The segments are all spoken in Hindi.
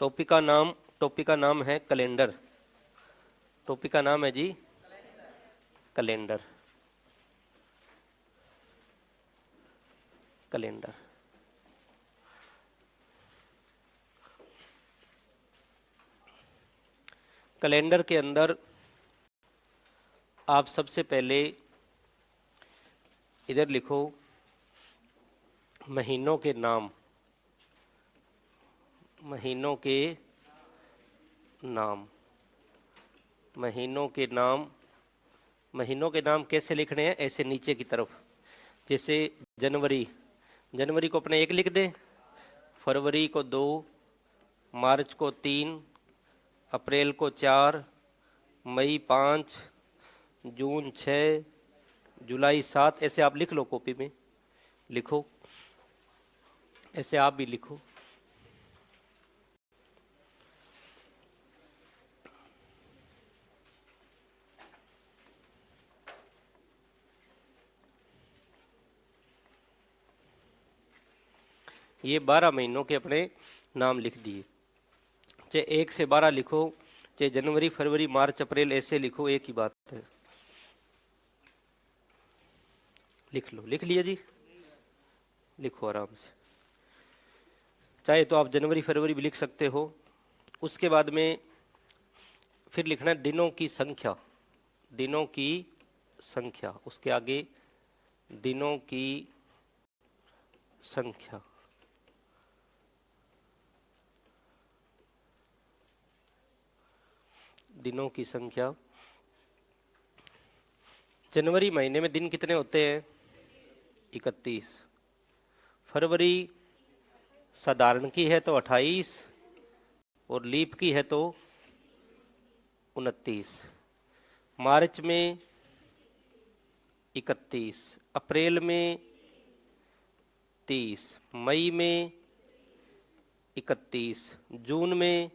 टॉपिक का नाम है कैलेंडर। टॉपिक का नाम है जी कैलेंडर। कैलेंडर कैलेंडर के अंदर आप सबसे पहले इधर लिखो महीनों के नाम। महीनों के नाम। महीनों के नाम। महीनों के नाम कैसे लिखने हैं? ऐसे नीचे की तरफ। जैसे जनवरी, जनवरी को अपने 1 लिख दें, फरवरी को 2, मार्च को 3, अप्रैल को 4, मई 5, जून 6, जुलाई 7। ऐसे आप लिख लो, कॉपी में लिखो, ऐसे आप भी लिखो। ये 12 महीनों के अपने नाम लिख दिए। चाहे 1 से 12 लिखो, चाहे जनवरी फरवरी मार्च अप्रैल ऐसे लिखो, एक ही बात है। लिख लो। लिख लिया जी? लिखो आराम से। चाहे तो आप जनवरी फरवरी भी लिख सकते हो। उसके बाद में फिर लिखना है दिनों की संख्या। दिनों की संख्या, उसके आगे दिनों की संख्या। दिनों की संख्या। जनवरी महीने में दिन कितने होते हैं? 31। फरवरी साधारण की है तो 28 और लीप की है तो 29। मार्च में 31, अप्रैल में 30, मई में 31, जून में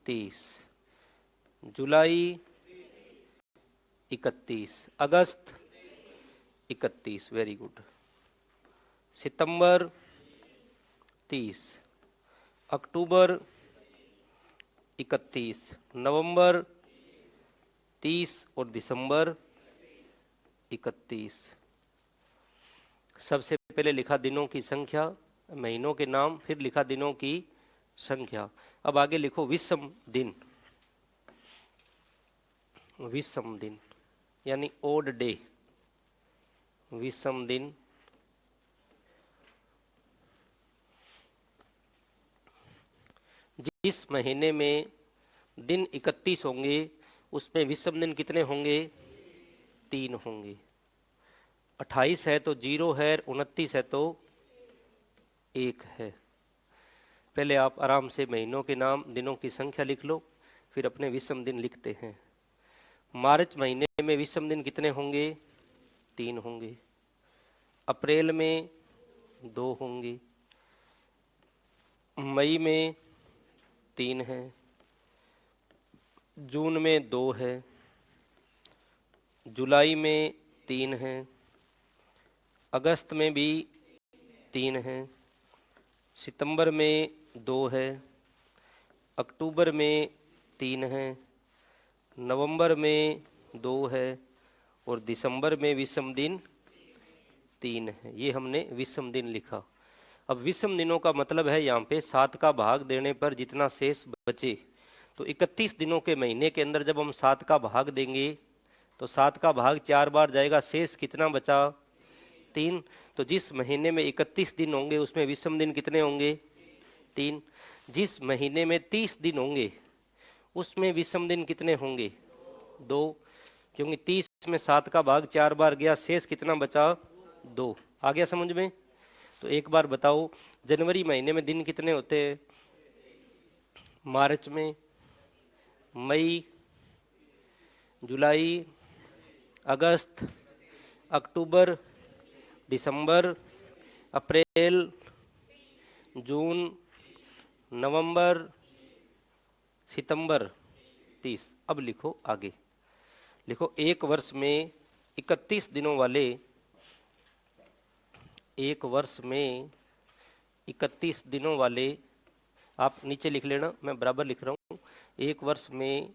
30, जुलाई 31, अगस्त 31, वेरी गुड। सितंबर 30, अक्टूबर 31, नवंबर 30 और दिसंबर 31। सबसे पहले लिखा दिनों की संख्या, महीनों के नाम, फिर लिखा दिनों की संख्या। अब आगे लिखो विषम दिन। विषम दिन यानी ओड डे। विषम दिन। जिस महीने में दिन 31 होंगे उसमें विषम दिन कितने होंगे? 3 होंगे। 28 है तो 0 है, 29 है तो 1 है। पहले आप आराम से महीनों के नाम, दिनों की संख्या लिख लो, फिर अपने विषम दिन लिखते हैं। मार्च महीने में विषम दिन कितने होंगे? 3 होंगे। अप्रैल में 2 होंगे। मई में 3 है। जून में 2 है। जुलाई में 3 है। अगस्त में भी 3 है। सितंबर में 2 है। अक्टूबर में 3 है। नवंबर में 2 है और दिसंबर में विषम दिन 3 है। ये हमने विषम दिन लिखा। अब विषम दिनों का मतलब है यहाँ पे 7 का भाग देने पर जितना शेष बचे। तो 31 दिनों के महीने के अंदर जब हम 7 का भाग देंगे तो 7 का भाग 4 बार जाएगा, शेष कितना बचा? 3। तो जिस महीने में 31 दिन होंगे उसमें विषम दिन कितने होंगे? 3। जिस महीने में 30 दिन होंगे उसमें विषम दिन कितने होंगे? 2। क्योंकि 30 में 7 का भाग 4 बार गया, शेष कितना बचा? 2। आ गया समझ में? तो एक बार बताओ, जनवरी महीने में दिन कितने होते हैं? मार्च में, मई, जुलाई, अगस्त, अक्टूबर, दिसंबर, अप्रैल, जून, नवंबर, सितंबर, 30। अब लिखो आगे। लिखो एक वर्ष में 31 दिनों वाले, एक वर्ष में 31 दिनों वाले आप नीचे लिख लेना, मैं बराबर लिख रहा हूँ। एक वर्ष में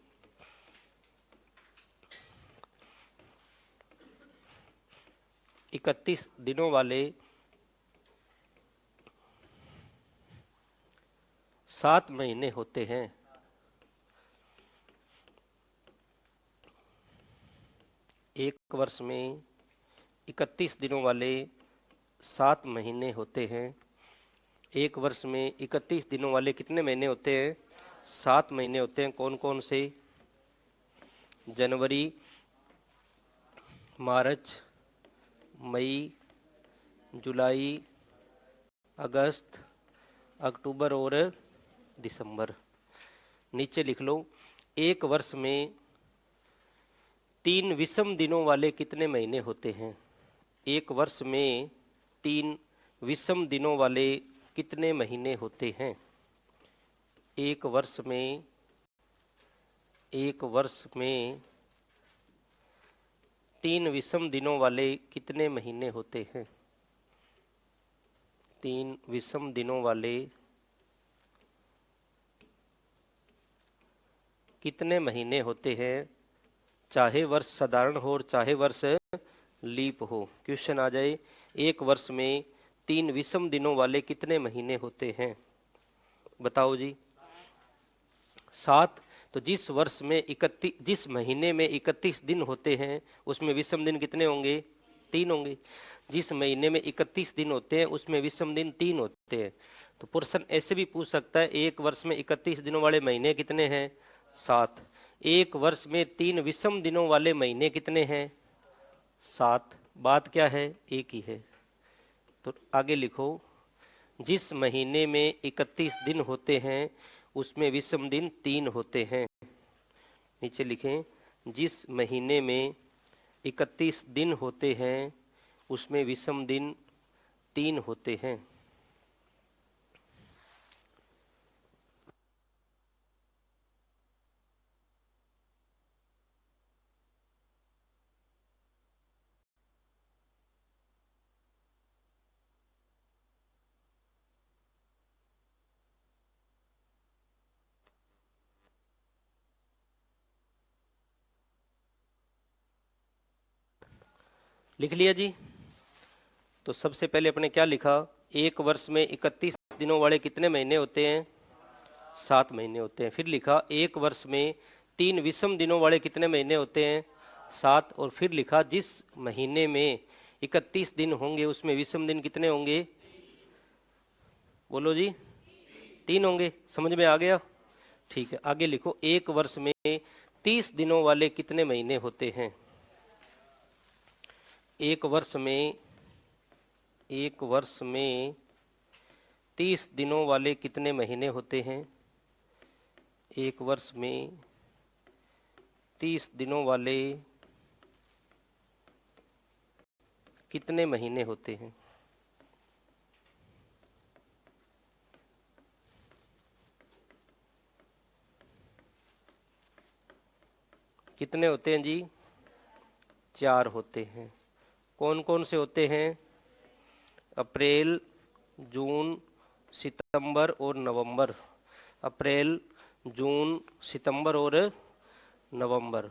31 दिनों वाले 7 महीने होते हैं। एक वर्ष में 31 दिनों वाले 7 महीने होते हैं। एक वर्ष में 31 दिनों वाले कितने महीने होते हैं? 7 महीने होते हैं। कौन कौन से? जनवरी, मार्च, मई, जुलाई, अगस्त, अक्टूबर और दिसंबर। नीचे लिख लो, एक वर्ष में 3 विषम दिनों वाले कितने महीने होते हैं? एक वर्ष में 3 विषम दिनों वाले कितने महीने होते हैं? एक वर्ष में 3 विषम दिनों वाले कितने महीने होते हैं? 3 विषम दिनों वाले कितने महीने होते हैं? चाहे वर्ष साधारण हो और चाहे वर्ष लीप हो, क्वेश्चन आ जाए एक वर्ष में 3 विषम दिनों वाले कितने महीने होते हैं? बताओ जी। 7। तो जिस वर्ष में 31, जिस महीने में 31 दिन होते हैं उसमें विषम दिन कितने होंगे? 3 होंगे। जिस महीने में 31 दिन होते हैं उसमें विषम दिन 3 होते हैं। तो प्रश्न ऐसे भी पूछ सकता है, एक वर्ष में 31 दिनों वाले महीने कितने हैं? 7। एक वर्ष में 3 विषम दिनों वाले महीने कितने हैं? 7। बात क्या है? एक ही है। तो आगे लिखो, जिस महीने में 31 दिन होते हैं उसमें विषम दिन 3 होते हैं। नीचे लिखें, जिस महीने में 31 दिन होते हैं उसमें विषम दिन 3 होते हैं। लिख लिया जी? तो सबसे पहले अपने क्या लिखा? एक वर्ष में 31 दिनों वाले कितने महीने होते हैं? 7 महीने होते हैं। फिर लिखा, एक वर्ष में 3 विषम दिनों वाले कितने महीने होते हैं? 7। और फिर लिखा, जिस महीने में 31 दिन होंगे उसमें विषम दिन कितने होंगे? बोलो जी। 3 होंगे। समझ में आ गया? ठीक है, आगे लिखो, एक वर्ष में 30 दिनों वाले कितने महीने होते हैं? एक वर्ष में 30 दिनों वाले कितने महीने होते हैं? एक वर्ष में 30 दिनों वाले कितने महीने होते हैं? कितने होते हैं जी? 4 होते हैं। कौन कौन से होते हैं? अप्रैल, जून, सितंबर और नवंबर। अप्रैल, जून, सितंबर और नवंबर।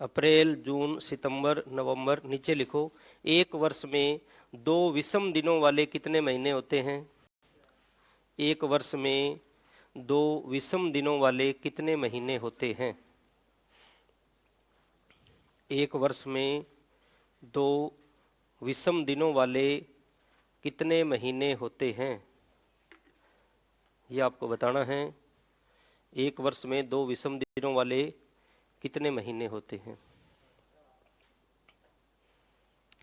अप्रैल, जून, सितंबर, नवंबर। नीचे लिखो, एक वर्ष में 2 विषम दिनों वाले कितने महीने होते हैं? एक वर्ष में 2 विषम दिनों वाले कितने महीने होते हैं? एक वर्ष में 2 विषम दिनों वाले कितने महीने होते हैं? ये आपको बताना है। एक वर्ष में 2 विषम दिनों वाले कितने महीने होते हैं?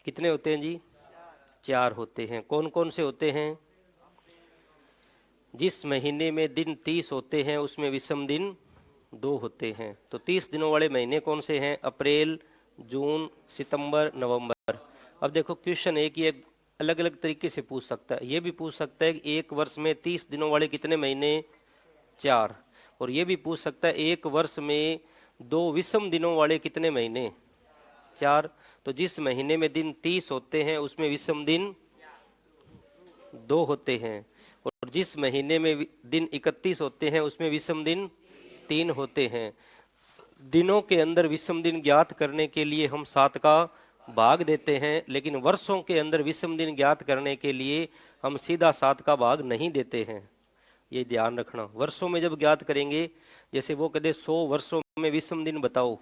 कितने होते हैं जी? 4 होते हैं। कौन कौन से होते हैं? जिस महीने में दिन 30 होते हैं उसमें विषम दिन 2 होते हैं। तो 30 दिनों वाले महीने कौन से हैं? अप्रैल, जून, सितंबर, नवंबर। अब देखो, क्वेश्चन एक ही अलग अलग तरीके से पूछ सकता है। ये भी पूछ सकता है कि एक वर्ष में 30 दिनों वाले कितने महीने? 4। और ये भी पूछ सकता है एक वर्ष में 2 विषम दिनों वाले कितने महीने? 4। तो जिस महीने में दिन 30 होते हैं उसमें विषम दिन 2 होते हैं, और जिस महीने में दिन 31 होते हैं उसमें विषम दिन 3 होते हैं। दिनों के अंदर विषम दिन ज्ञात करने के लिए हम 7 का भाग देते हैं, लेकिन वर्षों के अंदर विषम दिन ज्ञात करने के लिए हम सीधा 7 का भाग नहीं देते हैं। ये ध्यान रखना। वर्षों में जब ज्ञात करेंगे, जैसे वो कहते 100 वर्षों में विषम दिन बताओ,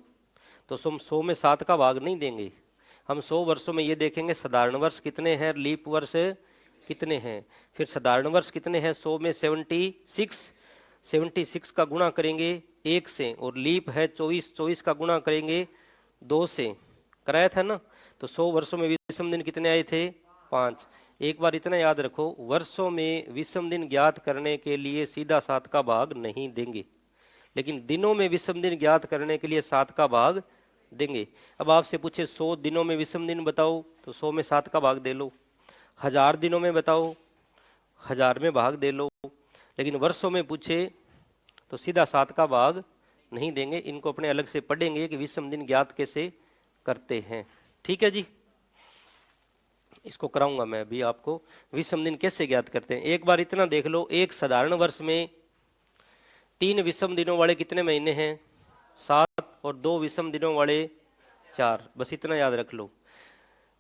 तो हम 100 में 7 का भाग नहीं देंगे। हम 100 वर्षों में ये देखेंगे साधारण वर्ष कितने हैं, लीप वर्ष कितने हैं, फिर साधारण वर्ष कितने हैं, 100 में 76 का गुणा करेंगे 1 से, और लीप है 24 का गुणा करेंगे 2 से, कराया था ना। तो 100 वर्षों में विषम दिन कितने आए थे, 5। एक बार इतना याद रखो, वर्षों में विषम दिन ज्ञात करने के लिए सीधा 7 का भाग नहीं देंगे, लेकिन दिनों में विषम दिन ज्ञात करने के लिए 7 का भाग देंगे। अब आपसे पूछे 100 दिनों में विषम दिन बताओ, तो 100 में 7 का भाग दे लो। 1000 दिनों में बताओ, 1000 में भाग दे लो। लेकिन वर्षों में पूछे तो सीधा 7 का भाग नहीं देंगे। इनको अपने अलग से पढ़ेंगे कि विषम दिन ज्ञात कैसे करते हैं। ठीक है जी, इसको कराऊंगा मैं अभी आपको, विषम दिन कैसे ज्ञात करते हैं। एक बार इतना देख लो, एक साधारण वर्ष में 3 विषम दिनों वाले कितने महीने हैं, 7, और 2 विषम दिनों वाले 4। बस इतना याद रख लो।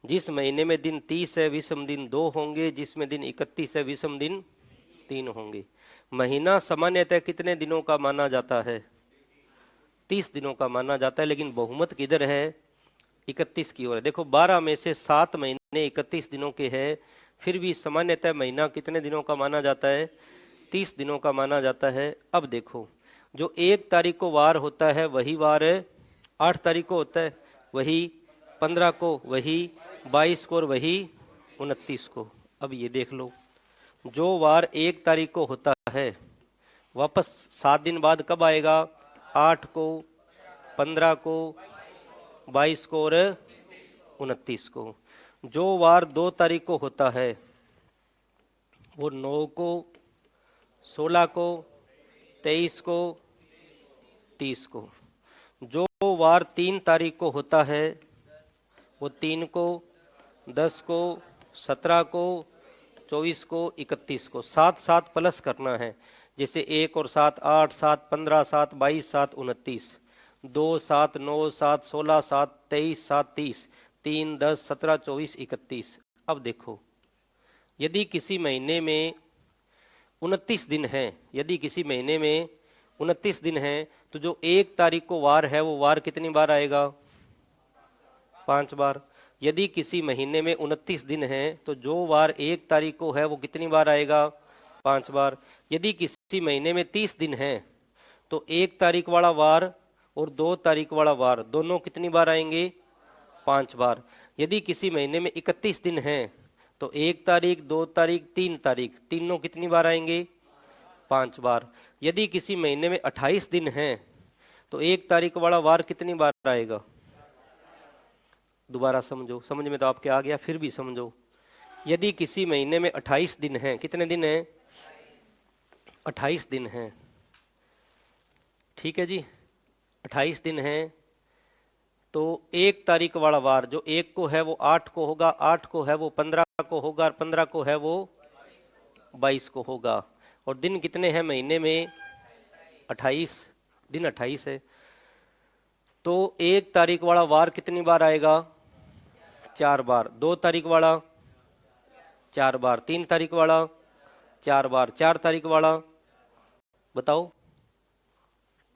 जिस महीने में दिन 30 है विषम दिन 2 होंगे, जिसमें दिन 31 है विषम दिन 3 होंगे। महीना सामान्यतः कितने दिनों का माना जाता है, 30 दिनों का माना जाता है, लेकिन बहुमत किधर है, 31 की ओर है। देखो 12 में से 7 महीने 31 दिनों के हैं, फिर भी सामान्यतः महीना कितने दिनों का माना जाता है, 30 दिनों का माना जाता है। अब देखो, जो 1 तारीख को वार होता है वही वार 8 तारीख को होता है, वही 15 को, वही 22 को, और वही 29 को। अब ये देख लो, जो वार 1 तारीख को होता है वापस 7 दिन बाद कब आएगा, 8 को, 15 को, 22 को और 29 को। जो वार 2 तारीख को होता है वो 9 को, 16 को, 23 को, 30 को। जो वार 3 तारीख को होता है वो 3 को, 10 को, 17 को, 24 को, 31 को। 7 प्लस करना है, जैसे 1 और 7 8, 7 15, 7 22, 7 29, 2 7 9, 7 16, 7 23, 7 30, 3 10, 17, 24, 31। अब देखो, यदि किसी महीने में 29 दिन हैं, यदि किसी महीने में 29 दिन हैं, तो जो 1 तारीख को वार है वो वार कितनी बार आएगा, 5 बार। यदि किसी महीने में 29 दिन हैं तो जो वार 1 तारीख को है वो कितनी बार आएगा, 5 बार। यदि किसी महीने में 30 दिन हैं तो 1 तारीख वाला वार और 2 तारीख वाला वार दोनों कितनी बार आएंगे, 5 बार। यदि किसी महीने में 31 दिन हैं तो 1 तारीख, 2 तारीख, 3 तारीख तीनों कितनी बार आएंगे, 5 बार। यदि किसी महीने में 28 दिन हैं तो 1 तारीख वाला वार कितनी बार आएगा, दोबारा समझो, समझ में तो आपके आ गया, फिर भी समझो। यदि किसी महीने में 28 दिन हैं, कितने दिन हैं, 28 दिन हैं, ठीक है जी, 28 दिन हैं, तो 1 तारीख वाला वार जो 1 को है वो 8 को होगा, 8 को है वो 15 को होगा, और 15 को है वो 22 को होगा। और दिन कितने हैं महीने में, 28 दिन, 28 है। तो 1 तारीख वाला वार कितनी बार आएगा, 4 बार। 2 तारीख वाला 4 बार। 3 तारीख वाला 4 बार। 4 तारीख वाला बताओ,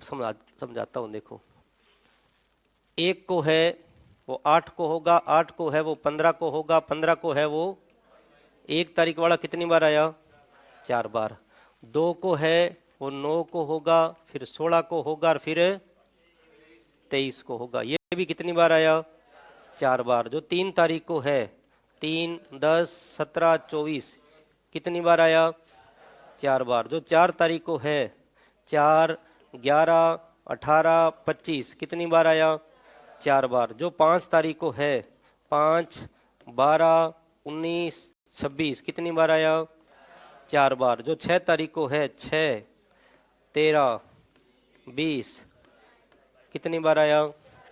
समझाता हूँ। देखो, 1 को है वो 8 को होगा, 8 को है वो 15 को होगा, 15 को है वो 1 तारीख वाला कितनी बार आया, 4 बार। 2 को है वो 9 को होगा, फिर 16 को होगा, और फिर 23 को होगा। ये भी कितनी बार आया, 4 बार। जो 3 तारीख को है, 3 10 17 24 कितनी बार आया, 4 बार। जो 4 तारीख को है, 4 11 18 25 कितनी बार आया, 4 बार। जो 5 तारीख को है, 5 12 19 26 कितनी बार आया, 4 बार। जो 6 तारीख को है, 6 13 20 कितनी बार आया,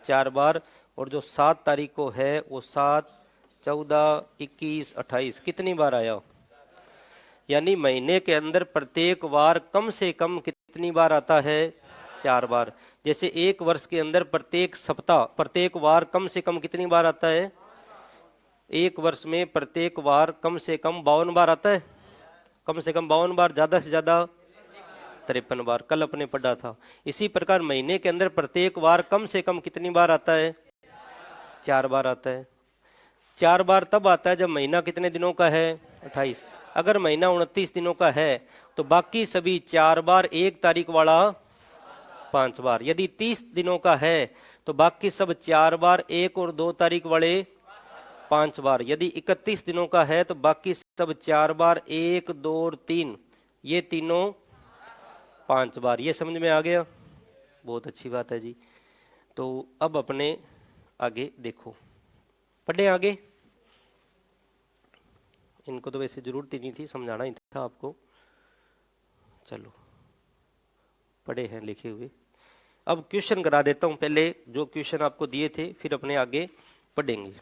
4 बार। और जो 7 तारीख को है वो 7, 14, 21, 28 कितनी बार आया? यानी महीने के अंदर प्रत्येक वार कम से कम कितनी बार आता है? 4 बार। जैसे एक वर्ष के अंदर प्रत्येक सप्ताह, प्रत्येक वार कम से कम कितनी बार आता है? एक वर्ष में प्रत्येक वार कम से कम 52 बार आता है। कम से कम 52 बार, ज़्यादा से ज़्यादा 53 बार, कल अपने पढ़ा था। इसी प्रकार महीने के अंदर प्रत्येक वार कम से कम कितनी बार आता है? 4 बार आता है। 4 बार तब आता है जब महीना कितने दिनों का है? 28। अगर महीना 29 दिनों का है तो बाकी सभी 4 बार 1 तारीख वाला 5 बार। यदि 30 दिनों का है तो बाकी सब 4 बार 1 और 2 तारीख वाले 5 बार। यदि 31 दिनों का है तो बाकी सब 4 बार 1, 2 और 3, ये तीनों 5 बार। ये समझ में आ गया? बहुत अच्छी बात है जी। तो अब अपने आगे देखो, पढ़े आगे। इनको तो वैसे जरूरत ही नहीं थी, समझाना ही था आपको। चलो पढ़े हैं लिखे हुए। अब क्वेश्चन करा देता हूं, पहले जो क्वेश्चन आपको दिए थे, फिर अपने आगे पढ़ेंगे,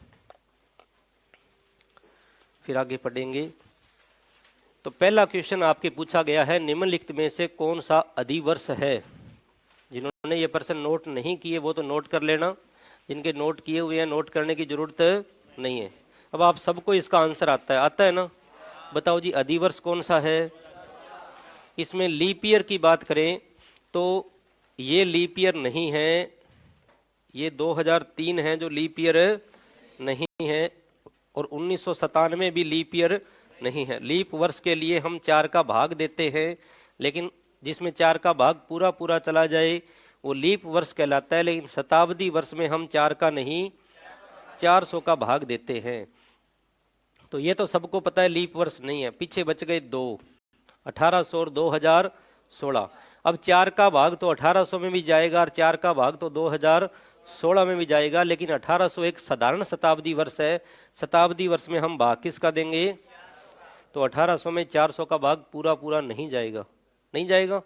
फिर आगे पढ़ेंगे। तो पहला क्वेश्चन आपके पूछा गया है, निम्नलिखित में से कौन सा अधिवर्ष है? जिन्होंने ये प्रश्न नोट नहीं किए वो तो नोट कर लेना, जिनके नोट किए हुए हैं नोट करने की जरूरत नहीं है। अब आप सबको इसका आंसर आता है ना? बताओ जी, अधिवर्ष कौन सा है? इसमें लीप ईयर की बात करें तो ये लीप ईयर नहीं है, ये 2003 है जो लीप ईयर नहीं है, और 1997 भी लीप ईयर नहीं है। लीप वर्ष के लिए हम 4 का भाग देते हैं, लेकिन जिसमें 4 का भाग पूरा पूरा चला जाए वो लीप वर्ष कहलाता है। लेकिन शताब्दी वर्ष में हम 4 का नहीं 400 का भाग देते हैं। तो ये तो सबको पता है लीप वर्ष नहीं है। पीछे बच गए 2, 1800 और 2016। अब 4 का भाग तो 1800 में भी जाएगा और 4 का भाग तो 2016 में भी जाएगा, लेकिन 1800 एक साधारण शताब्दी वर्ष है। शताब्दी वर्ष में हम भाग किसका देंगे? तो 1800 में 400 का भाग पूरा पूरा नहीं जाएगा। नहीं जाएगा,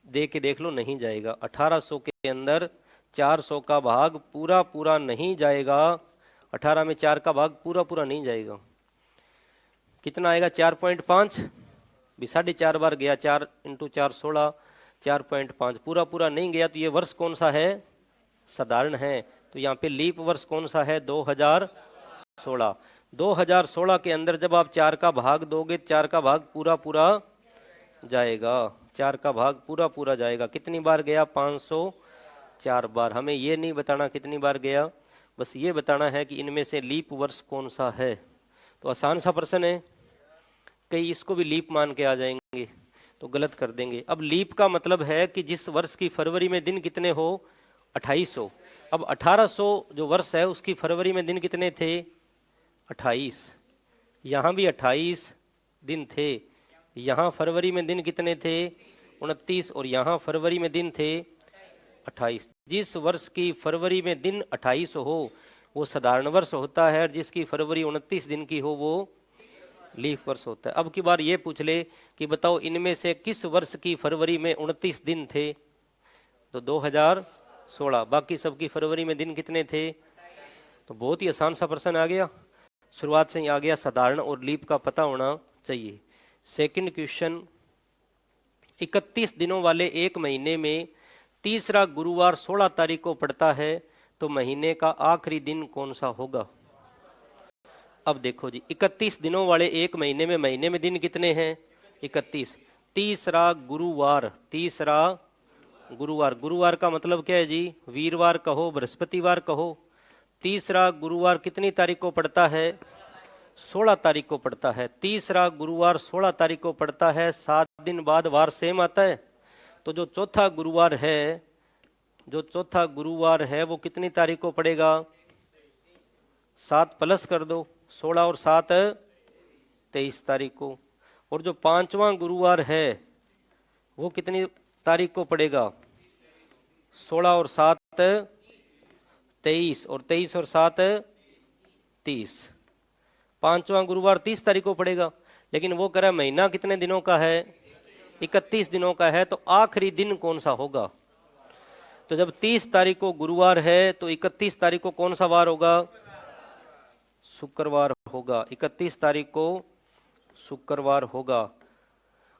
देख लो, नहीं जाएगा। 1800 के अंदर 400 का भाग पूरा पूरा नहीं जाएगा। 18 में 4 का भाग पूरा पूरा नहीं जाएगा। कितना आएगा? 4.5 भी 4.5 बार गया। 4 × 4 16, 4.5 पूरा पूरा नहीं गया। तो ये वर्ष कौन सा है? साधारण है। तो यहाँ पे लीप वर्ष कौन सा है? 2016। 2016 के अंदर जब आप 4 का भाग दोगे, 4 का भाग पूरा पूरा जाएगा। 4 का भाग पूरा पूरा जाएगा। कितनी बार गया? 504 बार। हमें ये नहीं बताना कितनी बार गया, बस ये बताना है कि इनमें से लीप वर्ष कौन सा है। तो आसान सा प्रश्न है। कई इसको भी लीप मान के आ जाएंगे तो गलत कर देंगे। अब लीप का मतलब है कि जिस वर्ष की फरवरी में दिन कितने हो? 28 हो। अब 1800 जो वर्ष है उसकी फरवरी में दिन कितने थे? 28। यहाँ भी 28 दिन थे। यहाँ फरवरी में दिन कितने थे? 29। और यहाँ फरवरी में दिन थे 28। जिस वर्ष की फरवरी में दिन 28 हो वो साधारण वर्ष होता है, और जिसकी फरवरी 29 दिन की हो वो लीप वर्ष होता है। अब की बार ये पूछ ले कि बताओ इनमें से किस वर्ष की फरवरी में 29 दिन थे? तो 2016। बाकी सबकी फरवरी में दिन कितने थे? तो बहुत ही आसान सा प्रश्न आ गया, शुरुआत से ही आ गया। साधारण और लीप का पता होना चाहिए। सेकंड क्वेश्चन, 31 दिनों वाले एक महीने में तीसरा गुरुवार 16 तारीख को पड़ता है, तो महीने का आखिरी दिन कौन सा होगा? अब देखो जी, 31 दिनों वाले एक महीने में दिन कितने हैं? 31। तीसरा गुरुवार, तीसरा गुरुवार, गुरुवार का मतलब क्या है जी? वीरवार कहो, बृहस्पतिवार कहो। तीसरा गुरुवार कितनी तारीख को पड़ता है? 16 तारीख को पड़ता है। तीसरा गुरुवार 16 तारीख को पड़ता है। 7 दिन बाद वार सेम आता है। तो जो चौथा गुरुवार है, जो चौथा गुरुवार है वो कितनी तारीख को पड़ेगा? 7 प्लस कर दो, 16 और 7 23 तारीख को। और जो पांचवा गुरुवार है वो कितनी तारीख को पड़ेगा? 16 और 7 23, और 23 और 7 30। पांचवा गुरुवार 30 तारीख को पड़ेगा, लेकिन वो कह रहा है महीना कितने दिनों का है? 31 दिनों का है। तो आखिरी दिन कौन सा होगा? तो जब 30 तारीख को गुरुवार है तो 31 तारीख को कौन सा वार होगा? शुक्रवार होगा। 31 तारीख को शुक्रवार होगा।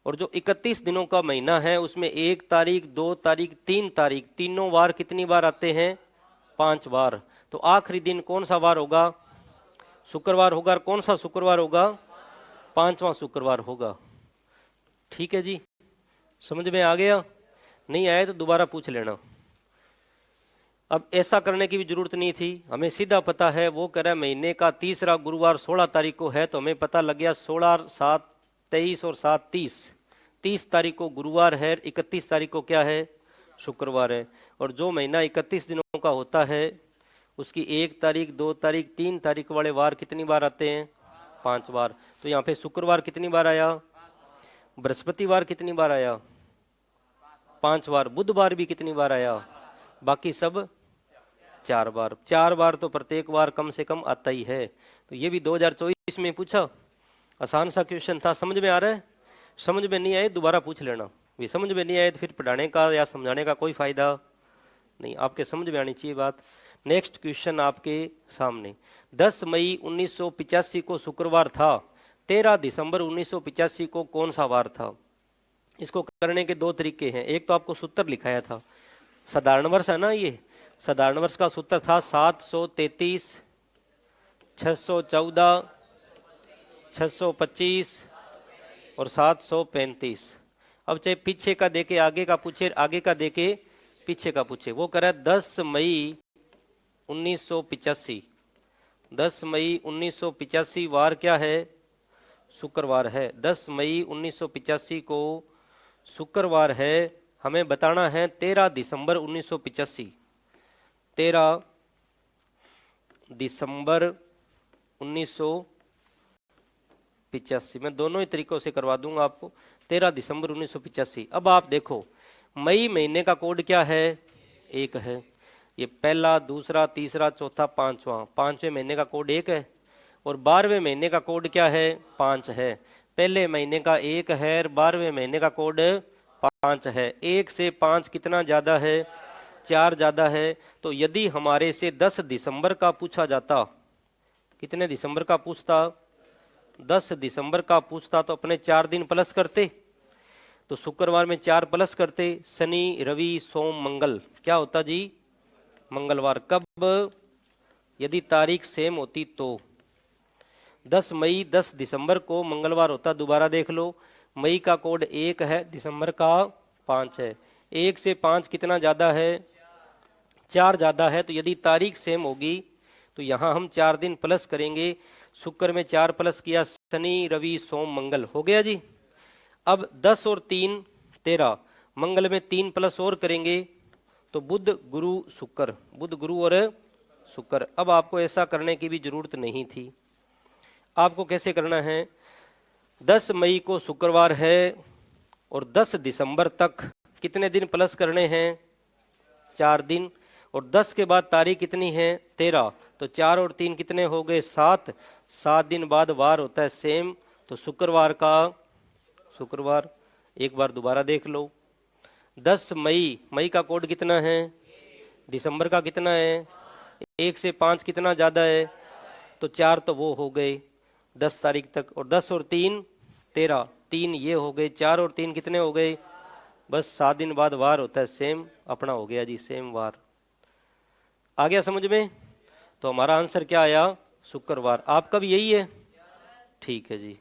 और जो 31 दिनों का महीना है उसमें 1 तारीख, 2 तारीख, 3 तारीख, तीनों वार कितनी बार आते हैं? 5 बार। तो आखिरी दिन कौन सा वार होगा? शुक्रवार होगा। और कौन सा शुक्रवार होगा? 5वां शुक्रवार होगा। ठीक है जी, समझ में आ गया? नहीं आया तो दोबारा पूछ लेना। अब ऐसा करने की भी जरूरत नहीं थी, हमें सीधा पता है। वो कह रहा है महीने का तीसरा गुरुवार 16 तारीख को है, तो हमें पता लग गया 16, 7, 23 और 7 30। 30 तारीख को गुरुवार है, 31 तारीख को क्या है? शुक्रवार है। और जो महीना 31 दिनों का होता है उसकी 1 तारीख, 2 तारीख, 3 तारीख वाले वार कितनी बार आते हैं? 5 बार। तो यहाँ पे शुक्रवार कितनी बार आया? बृहस्पतिवार कितनी बार आया? 5 बार। बुधवार भी कितनी बार आया? बाकी सब 4 बार। 4 बार तो प्रत्येक बार कम से कम आता ही है। तो ये भी 2024 में पूछा, आसान सा क्वेश्चन था। समझ में आ रहा है? समझ में नहीं आए दोबारा पूछ लेना। भी समझ में नहीं आए तो फिर पढ़ाने का या समझाने का कोई फायदा नहीं, आपके समझ में आनी चाहिए बात। नेक्स्ट क्वेश्चन आपके सामने। 10 मई 1985 को शुक्रवार था, 13 दिसंबर 1985 को कौन सा वार था? इसको करने के 2 तरीके हैं। एक तो आपको सूत्र लिखाया था, साधारण वर्ष है ना, ये साधारण वर्ष का सूत्र था 733, 614, 625 और 735। अब चाहे पीछे का देके आगे का पूछे, आगे का देके पीछे का पूछे। वो कह रहा है 10 मई 1985। 10 मई 1985 वार क्या है? शुक्रवार है। 10 मई 1985 को शुक्रवार है। हमें बताना है 13 दिसंबर 1985। 13 दिसंबर 1985। मैं दोनों ही तरीकों से करवा दूंगा आपको। 13 दिसंबर 1985। अब आप देखो, मई महीने का कोड क्या है? 1 है। ये पहला, दूसरा, तीसरा, चौथा, 5वां। 5वें महीने का कोड 1 है। और 12वें महीने का कोड क्या है? 5 है। पहले महीने का 1 है और 12वें महीने का कोड 5 है। 1 से 5 कितना ज्यादा है? 4 ज्यादा है। तो यदि हमारे से 10 दिसंबर का पूछा जाता, कितने दिसंबर का पूछता? 10 दिसंबर का पूछता तो अपने 4 दिन प्लस करते। तो शुक्रवार में 4 प्लस करते। शनि, रवि, सोम, मंगल, क्या होता जी? मंगलवार। कब? यदि तारीख सेम होती तो। 10 मई 10 दिसंबर को मंगलवार होता। दोबारा देख लो, मई का कोड 1 है, दिसंबर का 5 है। 1 से 5 कितना ज्यादा है? 4 ज्यादा है। तो यदि तारीख सेम होगी तो यहां हम 4 दिन प्लस करेंगे। शुक्र में 4 प्लस किया, शनि, रवि, सोम, मंगल हो गया जी। अब 10 और 3 13, मंगल में 3 प्लस और करेंगे तो बुध, गुरु, शुक्र। बुध, गुरु और शुक्र। अब आपको ऐसा करने की भी जरूरत नहीं थी। आपको कैसे करना है? 10 मई को शुक्रवार है और 10 दिसंबर तक कितने दिन प्लस करने हैं? 4 दिन। और 10 के बाद तारीख कितनी है? 13। तो 4 और 3 कितने हो गए? 7। 7 दिन बाद वार होता है सेम, तो शुक्रवार का शुक्रवार। एक बार दोबारा देख लो। 10 मई, मई का कोड कितना है? दिसंबर का कितना है? 1 से 5 कितना ज्यादा है? तो 4 तो वो हो गए 10 तारीख तक। और 10 और 3 13, 3 ये हो गए। 4 और 3 कितने हो गए? बस 7 दिन बाद वार होता है सेम, अपना हो गया जी सेम वार। आ गया समझ में? तो हमारा आंसर क्या आया? शुक्रवार। आपका भी यही है? ठीक है जी।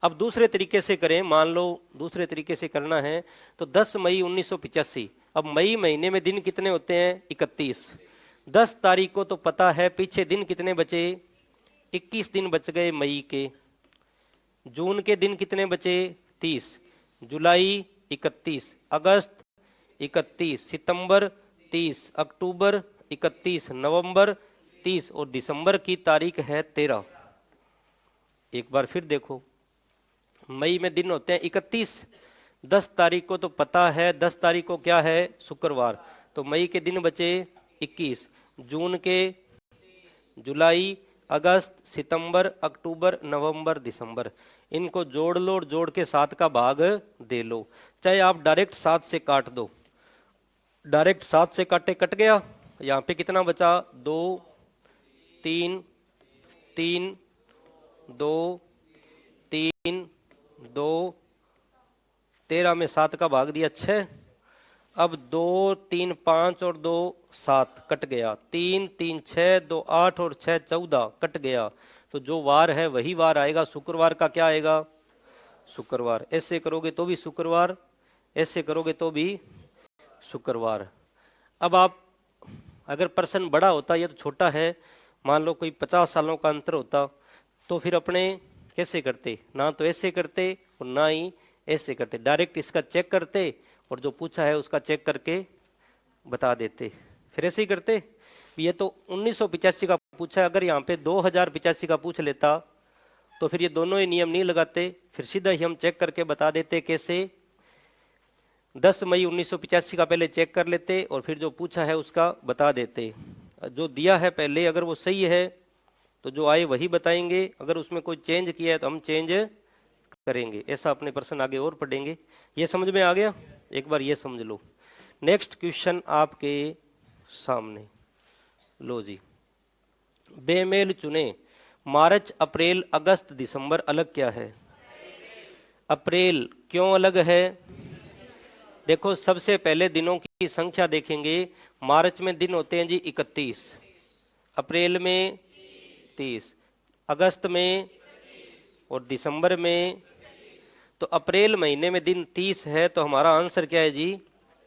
अब दूसरे तरीके से करें। मान लो दूसरे तरीके से करना है तो 10 मई 1985। अब मई महीने में दिन कितने होते हैं? 31। 10 तारीख को तो पता है, पीछे दिन कितने बचे? 21 दिन बच गए मई के। जून के दिन कितने बचे? 30। जुलाई 31, अगस्त 31, सितंबर 30, अक्टूबर 31, नवंबर 30 और दिसंबर की तारीख है 13। एक बार फिर देखो, मई में दिन होते हैं 31। 10 तारीख को तो पता है, 10 तारीख को क्या है? शुक्रवार। तो मई के दिन बचे 21। जून के, जुलाई, अगस्त, सितंबर, अक्टूबर, नवंबर, दिसंबर, इनको जोड़ लो और जोड़ के 7 का भाग दे लो। चाहे आप डायरेक्ट 7 से काट दो, डायरेक्ट 7 से काटे कट गया। यहाँ पे कितना बचा? 2 3 3 2 3 2, 13 में 7 का भाग दिया 6। अब 2 3 5 और 2 7 कट गया। 3 3 6 2 8 और 6 14 कट गया। तो जो वार है वही वार आएगा। शुक्रवार का क्या आएगा? शुक्रवार। ऐसे करोगे तो भी शुक्रवार, ऐसे करोगे तो भी शुक्रवार। अब आप अगर प्रश्न बड़ा होता, ये तो छोटा है, मान लो कोई 50 सालों का अंतर होता, तो फिर अपने कैसे करते? ना तो ऐसे करते और ना ही ऐसे करते, डायरेक्ट इसका चेक करते और जो पूछा है उसका चेक करके बता देते। फिर ऐसे ही करते। ये तो 1985 का पूछा है, अगर यहाँ पे 2085 का पूछ लेता तो फिर ये दोनों ही नियम नहीं लगाते, फिर सीधा ही हम चेक करके बता देते। कैसे? 10 मई 1985 का पहले चेक कर लेते और फिर जो पूछा है उसका बता देते। जो दिया है पहले अगर वो सही है तो जो आए वही बताएंगे, अगर उसमें कोई चेंज किया है तो हम चेंज करेंगे। ऐसा अपने प्रश्न आगे और पढ़ेंगे। ये समझ में आ गया? एक बार ये समझ लो। नेक्स्ट क्वेश्चन आपके सामने लो जी। बेमेल चुने। मार्च अप्रैल अगस्त दिसंबर अलग क्या है? अप्रैल क्यों अलग है? देखो सबसे पहले दिनों की संख्या देखेंगे। मार्च में दिन होते हैं जी 31, अप्रैल में 30, अगस्त में और दिसंबर में। तो अप्रैल महीने में दिन 30 है, तो हमारा आंसर क्या है जी?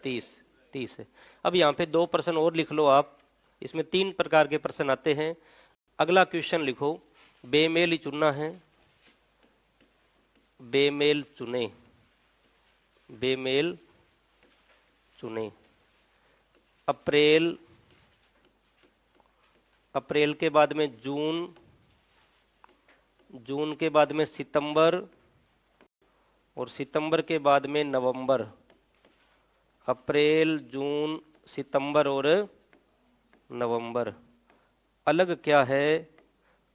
30 है। अब यहाँ पे 2 प्रश्न और लिख लो आप, इसमें 3 प्रकार के प्रश्न आते हैं। अगला क्वेश्चन लिखो, बेमेल ही चुनना है। बेमेल चुने, बेमेल चुने। अप्रैल, अप्रैल के बाद में जून, जून के बाद में सितंबर और सितंबर के बाद में नवंबर। अप्रैल, जून, सितंबर और नवंबर। अलग क्या है?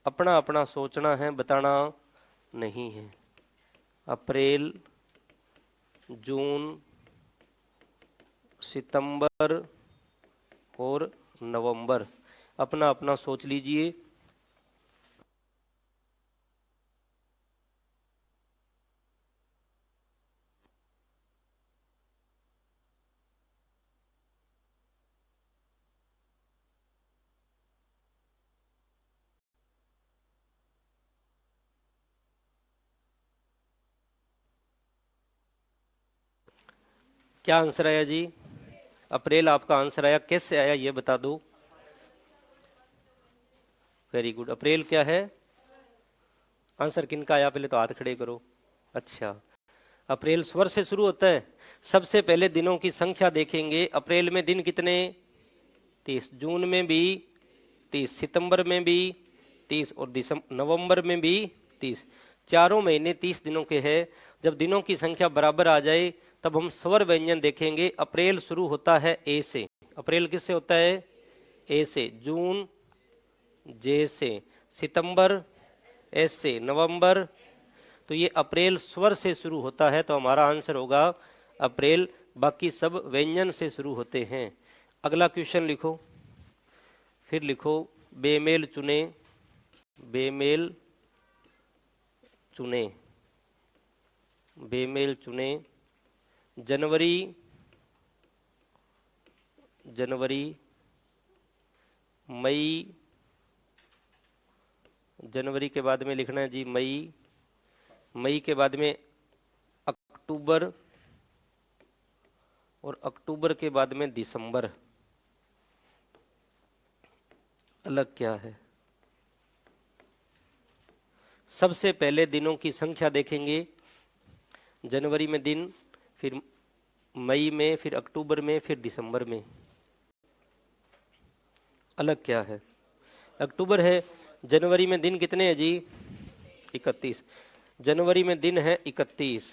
अपना अपना सोचना है, बताना नहीं है। अप्रैल, जून, सितंबर और नवंबर, अपना अपना सोच लीजिए। क्या आंसर आया जी? अप्रैल आपका आंसर आया। कैसे आया ये बता दो। Very good. अप्रैल क्या है? आंसर किनका आया? पहले तो हाथ खड़े करो। अच्छा, अप्रैल स्वर से शुरू होता है। सबसे पहले दिनों की संख्या देखेंगे। अप्रैल में दिन कितने? 30, जून में भी 30, सितंबर में भी 30 और नवंबर में भी 30। चारों महीने 30 दिनों के हैं। जब दिनों की संख्या बराबर आ जाए तब हम स्वर व्यंजन देखेंगे। अप्रैल शुरू होता है ए से। अप्रैल किससे होता है? ए से। जून जे से, सितंबर एस से, नवंबर। तो ये अप्रैल स्वर से शुरू होता है, तो हमारा आंसर होगा अप्रैल। बाकी सब व्यंजन से शुरू होते हैं। अगला क्वेश्चन लिखो। फिर लिखो, बेमेल चुने, बेमेल चुने, बेमेल चुने। जनवरी, जनवरी, मई, जनवरी के बाद में लिखना है जी मई, मई के बाद में अक्टूबर और अक्टूबर के बाद में दिसंबर। अलग क्या है? सबसे पहले दिनों की संख्या देखेंगे। जनवरी में दिन, फिर मई में, फिर अक्टूबर में, फिर दिसंबर में। अलग क्या है? अक्टूबर है। जनवरी में दिन कितने हैं जी? 31। जनवरी में दिन है 31,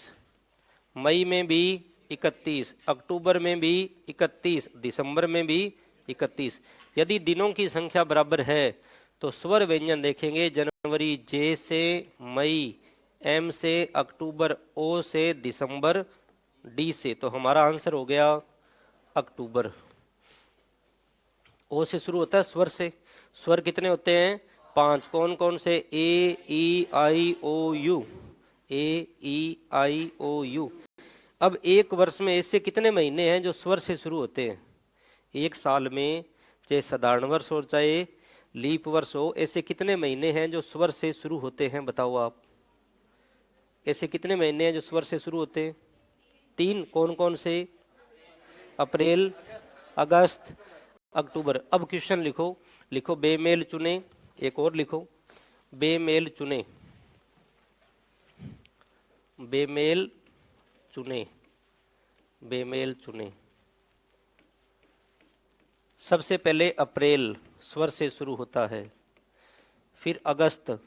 मई में भी 31, अक्टूबर में भी 31, दिसंबर में भी 31। यदि दिनों की संख्या बराबर है तो स्वर व्यंजन देखेंगे। जनवरी जे से, मई एम से, अक्टूबर ओ से, दिसंबर डी से। तो हमारा आंसर हो गया अक्टूबर। ओ से शुरू होता है स्वर से। स्वर कितने होते हैं? 5। कौन कौन से? A E I O U, A E I O U. अब एक वर्ष में ऐसे कितने महीने हैं जो स्वर से शुरू होते हैं? एक साल में, चाहे साधारण वर्ष हो चाहे लीप वर्ष हो, ऐसे कितने महीने हैं जो स्वर से शुरू होते हैं? बताओ आप, ऐसे कितने महीने हैं जो स्वर से शुरू होते हैं? 3। कौन कौन से? अप्रैल, अगस्त, अक्टूबर। अब क्वेश्चन लिखो, लिखो बेमेल चुने। एक और लिखो, बेमेल चुने, बेमेल चुने, बेमेल चुने। सबसे पहले अप्रैल स्वर से शुरू होता है, फिर अगस्त,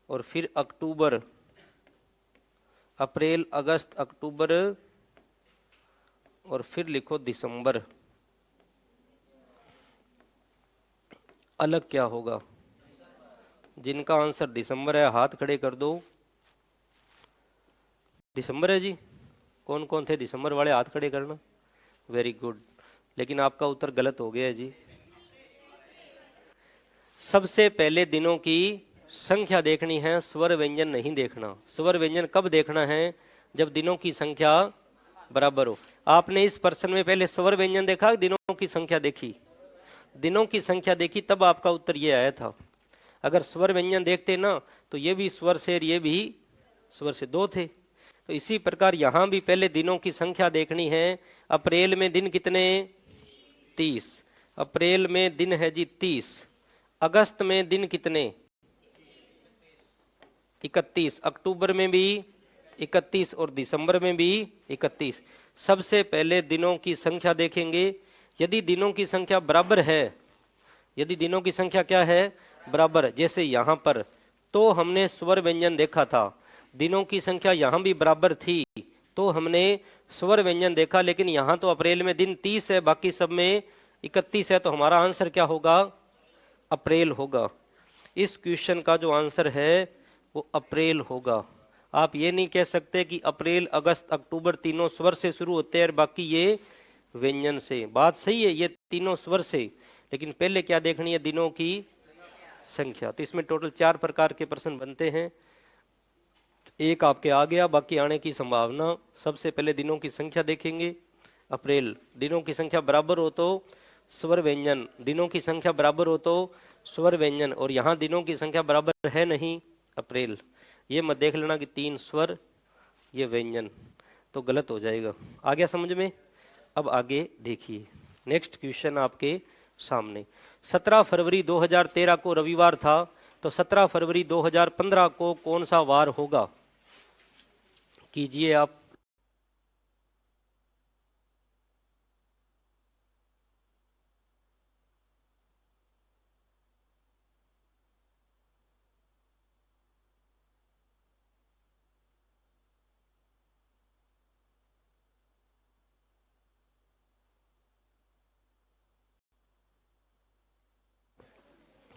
और फिर अक्टूबर। अप्रैल, अगस्त, अक्टूबर, और फिर लिखो दिसंबर। अलग क्या होगा? जिनका आंसर दिसंबर है हाथ खड़े कर दो। दिसंबर है जी? कौन कौन थे दिसंबर वाले? हाथ खड़े करना। वेरी गुड, लेकिन आपका उत्तर गलत हो गया है जी। सबसे पहले दिनों की संख्या देखनी है, स्वर व्यंजन नहीं देखना। स्वर व्यंजन कब देखना है? जब दिनों की संख्या बराबर हो। आपने इस प्रश्न में पहले स्वर व्यंजन देखा, दिनों की संख्या देखी? दिनों की संख्या देखी तब आपका उत्तर ये आया था। अगर स्वर व्यंजन देखते ना तो ये भी स्वर से और ये भी स्वर से, 2 थे। तो इसी प्रकार यहां भी पहले दिनों की संख्या देखनी है। अप्रैल में दिन कितने? 30। अप्रैल में दिन है जी 30। अगस्त में दिन कितने? 31। अक्टूबर में भी 31 और दिसंबर में भी 31। सबसे पहले दिनों की संख्या देखेंगे। यदि दिनों की संख्या बराबर है, यदि दिनों की संख्या क्या है? बराबर, जैसे यहाँ पर तो हमने स्वर व्यंजन देखा था, दिनों की संख्या यहाँ भी बराबर थी तो हमने स्वर व्यंजन देखा। लेकिन यहाँ तो अप्रैल में दिन 30 है, बाकी सब में 31 है, तो हमारा आंसर क्या होगा? अप्रैल होगा। इस क्वेश्चन का जो आंसर है वो अप्रैल होगा। आप ये नहीं कह सकते कि अप्रैल, अगस्त, अक्टूबर तीनों स्वर से शुरू होते हैं और बाकी ये व्यंजन से। बात सही है, ये तीनों स्वर से, लेकिन पहले क्या देखनी है? दिनों की संख्या। तो इसमें टोटल 4 प्रकार के प्रश्न बनते हैं। एक आपके आ गया, बाकी आने की संभावना। सबसे पहले दिनों की संख्या देखेंगे। अप्रैल, दिनों की संख्या बराबर हो तो स्वर व्यंजन, दिनों की संख्या बराबर हो तो स्वर व्यंजन, और यहाँ दिनों की संख्या बराबर है नहीं, अप्रैल। ये मत देख लेना कि 3 स्वर ये व्यंजन, तो गलत हो जाएगा। आ गया समझ में? अब आगे देखिए, नेक्स्ट क्वेश्चन आपके सामने। 17 फरवरी 2013 को रविवार था, तो 17 फरवरी 2015 को कौन सा वार होगा? कीजिए आप।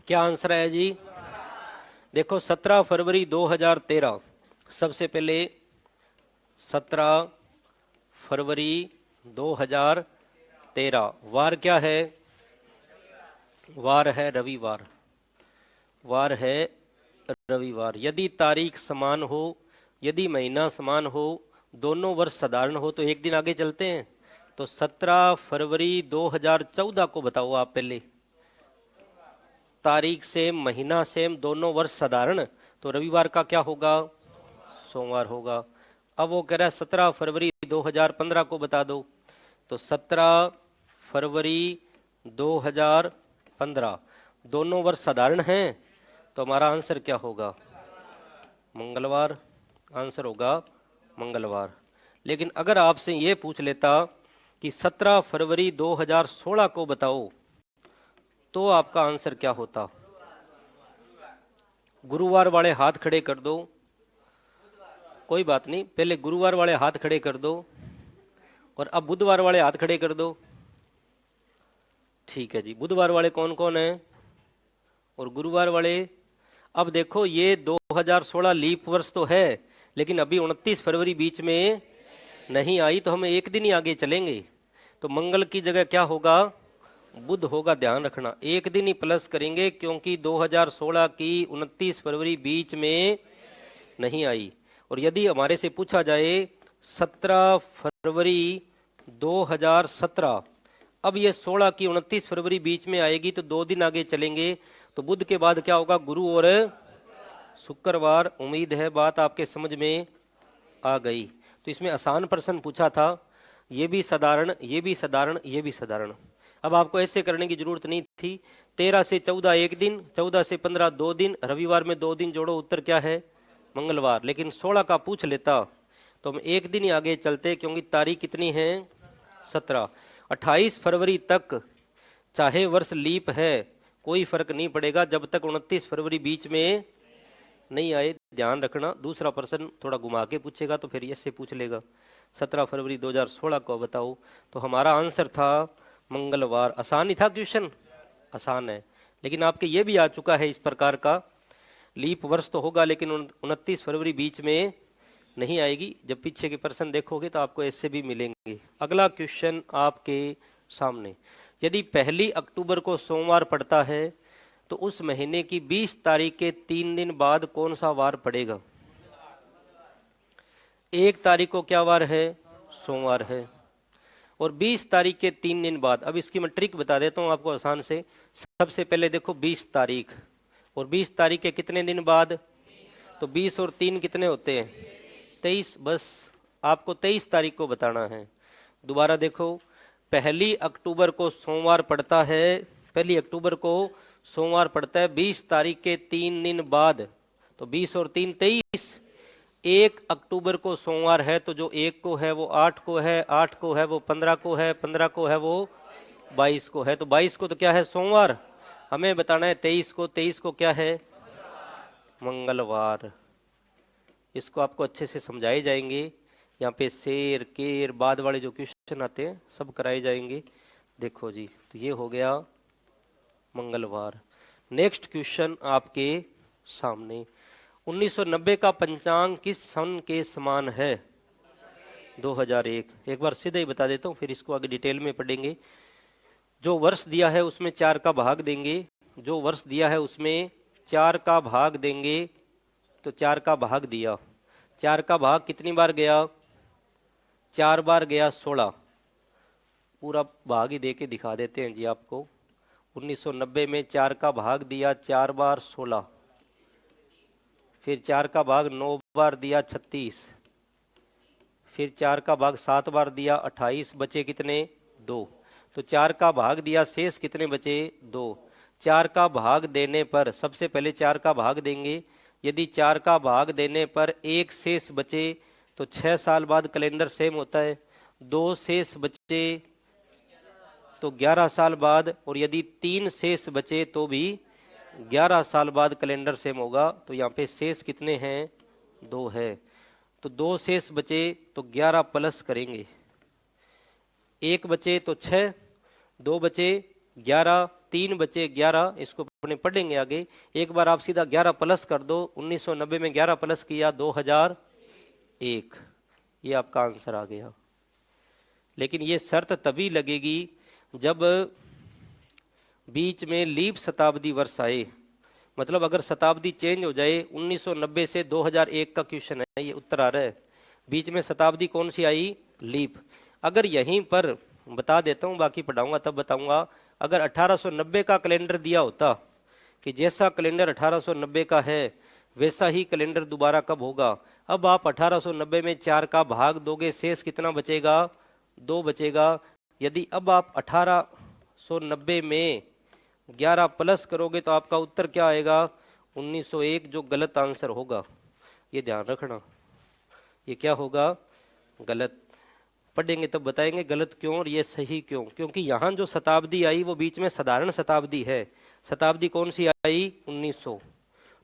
क्या आंसर है जी? देखो 17 फरवरी 2013, सबसे पहले 17 फरवरी 2013 वार क्या है? वार है रविवार, वार है रविवार। यदि तारीख समान हो, यदि महीना समान हो, दोनों वर्ष साधारण हो, तो एक दिन आगे चलते हैं। तो 17 फरवरी 2014 को बताओ आप पहले। तारीख सेम, महीना सेम, दोनों वर्ष साधारण, तो रविवार का क्या होगा? सोमवार होगा। अब वो कह रहा है 17 फरवरी 2015 को बता दो। तो 17 फरवरी 2015, दोनों वर्ष साधारण हैं, तो हमारा आंसर क्या होगा? मंगलवार। आंसर होगा मंगलवार। लेकिन अगर आपसे ये पूछ लेता कि 17 फरवरी 2016 को बताओ, तो आपका आंसर क्या होता? गुरुवार वाले हाथ खड़े कर दो। कोई बात नहीं, पहले गुरुवार वाले हाथ खड़े कर दो, और अब बुधवार वाले हाथ खड़े कर दो। ठीक है जी, बुधवार वाले कौन कौन है और गुरुवार वाले? अब देखो ये 2016 लीप वर्ष तो है, लेकिन अभी 29 फरवरी बीच में नहीं आई तो हम एक दिन ही आगे चलेंगे। तो मंगल की जगह क्या होगा, बुध होगा, ध्यान रखना। एक दिन ही प्लस करेंगे क्योंकि 2016 की 29 फरवरी बीच में नहीं आई। और यदि हमारे से पूछा जाए 17 फरवरी 2017, अब ये 16 की 29 फरवरी बीच में आएगी तो 2 दिन आगे चलेंगे। तो बुध के बाद क्या होगा, गुरु और शुक्रवार। उम्मीद है बात आपके समझ में आ गई। तो इसमें आसान प्रश्न पूछा था, ये भी साधारण, ये भी साधारण, ये भी साधारण। अब आपको ऐसे करने की जरूरत नहीं थी। 13 से 14 एक दिन, 14 से 15 2 दिन, रविवार में 2 दिन जोड़ो, उत्तर क्या है, मंगलवार। लेकिन 16 का पूछ लेता तो हम एक दिन ही आगे चलते क्योंकि तारीख कितनी है, 17। 28 फरवरी तक चाहे वर्ष लीप है कोई फर्क नहीं पड़ेगा जब तक 29 फरवरी बीच में नहीं आए, ध्यान रखना। दूसरा प्रश्न थोड़ा घुमा के पूछेगा तो फिर इससे पूछ लेगा 17 फरवरी 2016 को बताओ। तो हमारा आंसर था मंगलवार। आसान ही था क्वेश्चन, आसान है। लेकिन आपके ये भी आ चुका है इस प्रकार का, लीप वर्ष तो होगा लेकिन 29 फरवरी बीच में नहीं आएगी। जब पीछे के प्रश्न देखोगे तो आपको ऐसे भी मिलेंगे। अगला क्वेश्चन आपके सामने, यदि 1 अक्टूबर को सोमवार पड़ता है तो उस महीने की 20 तारीख के 3 दिन बाद कौन सा वार पड़ेगा। 1 तारीख को क्या वार है, सोमवार है। और 20 तारीख के 3 दिन बाद, अब इसकी मैं ट्रिक बता देता हूं आपको आसान से। सबसे पहले देखो 20 तारीख और 20 तारीख के कितने दिन बाद, तो 20 और 3 कितने होते हैं, 23। बस आपको 23 तारीख को बताना है। दोबारा देखो, 1 अक्टूबर को सोमवार पड़ता है, 1 अक्टूबर को सोमवार पड़ता है 20 तारीख के 3 दिन बाद, तो 20 और 3 23। 1 अक्टूबर को सोमवार है तो जो 1 को है वो 8 को है, 8 को है वो 15 को है, 15 को है वो 22 को है। तो 22 को तो क्या है, सोमवार। हमें बताना है 23 को, 23 को क्या है, मंगलवार। इसको आपको अच्छे से समझाए जाएंगे। यहाँ पे शेर केर बाद वाले जो क्वेश्चन आते हैं सब कराए जाएंगे। देखो जी, तो ये हो गया मंगलवार। नेक्स्ट क्वेश्चन आपके सामने, 1990 का पंचांग किस सन के समान है, 2001। एक बार सीधे ही बता देता हूँ, फिर इसको आगे डिटेल में पढ़ेंगे। जो वर्ष दिया है उसमें 4 का भाग देंगे, जो वर्ष दिया है उसमें 4 का भाग देंगे। तो 4 का भाग दिया, 4 का भाग कितनी बार गया, 4 बार गया, 16। पूरा भाग ही दे के दिखा देते हैं जी आपको। 1990 में 4 का भाग दिया 4 बार 16, फिर 4 का भाग 9 बार दिया 36, फिर 4 का भाग 7 बार दिया 28, बचे कितने, 2। तो 4 का भाग दिया, शेष कितने बचे, 2। 4 का भाग देने पर सबसे पहले 4 का भाग देंगे। यदि 4 का भाग देने पर 1 शेष बचे तो 6 साल बाद कैलेंडर सेम होता है। 2 शेष बचे तो 11 साल बाद, और यदि 3 शेष बचे तो भी 11 साल बाद कैलेंडर सेम होगा। तो यहाँ पे शेष कितने हैं, 2 है। तो 2 शेष बचे तो 11 प्लस करेंगे, 1 बचे तो 6, 2 बचे 11, 3 बचे 11। इसको अपने पढ़ेंगे आगे। एक बार आप सीधा 11 प्लस कर दो, 1990 में 11 प्लस किया 2001, ये आपका आंसर आ गया। लेकिन ये शर्त तभी लगेगी जब बीच में लीप शताब्दी वर्ष आए। मतलब अगर शताब्दी चेंज हो जाए, 1990 से 2001 का क्वेश्चन है, ये उत्तर आ रहा है। बीच में शताब्दी कौन सी आई, लीप। अगर यहीं पर बता देता हूँ, बाकी पढ़ाऊंगा तब बताऊंगा। अगर 1890 का कैलेंडर दिया होता कि जैसा कैलेंडर 1890 का है वैसा ही कैलेंडर दोबारा कब होगा। अब आप 1890 में 4 का भाग दोगे, शेष कितना बचेगा, 2 बचेगा। यदि अब आप 1890 में 11 प्लस करोगे तो आपका उत्तर क्या आएगा, 1901, जो गलत आंसर होगा। ये ध्यान रखना, ये क्या होगा, गलत। पढ़ेंगे तब बताएंगे गलत क्यों और ये सही क्यों। क्योंकि यहाँ जो शताब्दी आई वो बीच में साधारण शताब्दी है। शताब्दी कौन सी आई, 1900।